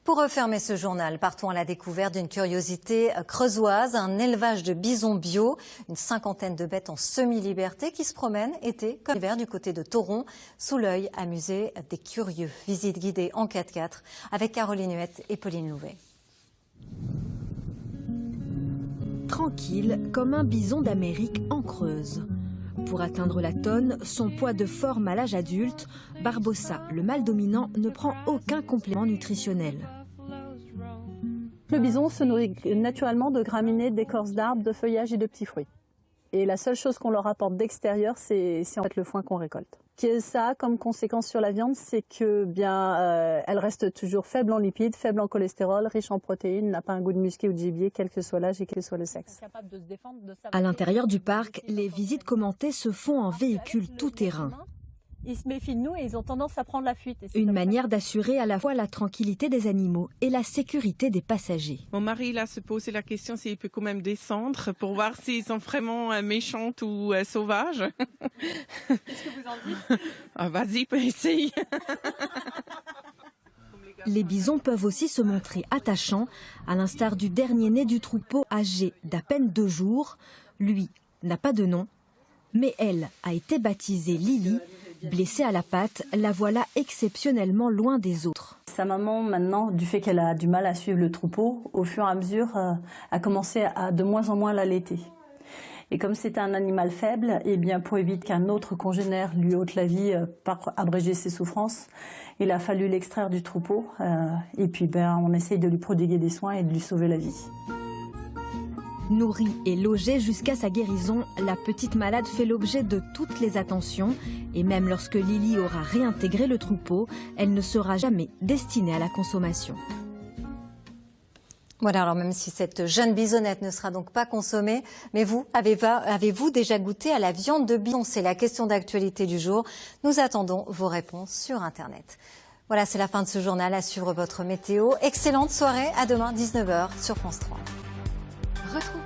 Pour refermer ce journal, partons à la découverte d'une curiosité creusoise, un élevage de bisons bio, une cinquantaine de bêtes en semi-liberté qui se promènent été comme hiver du côté de Thoron, sous l'œil amusé des curieux. Visite guidée en 4x4 avec Caroline Huette et Pauline Louvet. Tranquille comme un bison d'Amérique en Creuse. Pour atteindre la tonne, son poids de forme à l'âge adulte, Barbossa, le mâle dominant, ne prend aucun complément nutritionnel. Le bison se nourrit naturellement de graminées, d'écorces d'arbres, de feuillages et de petits fruits. Et la seule chose qu'on leur apporte d'extérieur, c'est en fait le foin qu'on récolte. Ce que ça a comme conséquence sur la viande, c'est que elle reste toujours faible en lipides, faible en cholestérol, riche en protéines, n'a pas un goût de musqué ou de gibier, quel que soit l'âge et quel que soit le sexe. À l'intérieur du parc, les visites commentées se font en véhicule tout-terrain. Ils se méfient de nous et ils ont tendance à prendre la fuite. Une manière d'assurer à la fois la tranquillité des animaux et la sécurité des passagers. Mon mari là se posait la question s'il peut quand même descendre pour voir s'ils sont vraiment méchantes ou sauvages. Qu'est-ce que vous en dites? Vas-y, essaye. Les bisons peuvent aussi se montrer attachants, à l'instar du dernier né du troupeau âgé d'à peine 2 jours. Lui n'a pas de nom, mais elle a été baptisée Lily. Blessée à la patte, la voilà exceptionnellement loin des autres. Sa maman, maintenant, du fait qu'elle a du mal à suivre le troupeau, au fur et à mesure, a commencé à de moins en moins l'allaiter. Et comme c'est un animal faible, et bien pour éviter qu'un autre congénère lui ôte la vie par abréger ses souffrances, il a fallu l'extraire du troupeau. Et puis on essaye de lui prodiguer des soins et de lui sauver la vie. Nourrie et logée jusqu'à sa guérison, la petite malade fait l'objet de toutes les attentions. Et même lorsque Lily aura réintégré le troupeau, elle ne sera jamais destinée à la consommation. Voilà, alors même si cette jeune bisonnette ne sera donc pas consommée, mais vous, avez-vous déjà goûté à la viande de bison? C'est la question d'actualité du jour. Nous attendons vos réponses sur Internet. Voilà, c'est la fin de ce journal. À suivre votre météo. Excellente soirée, à demain 19h sur France 3. Retrouve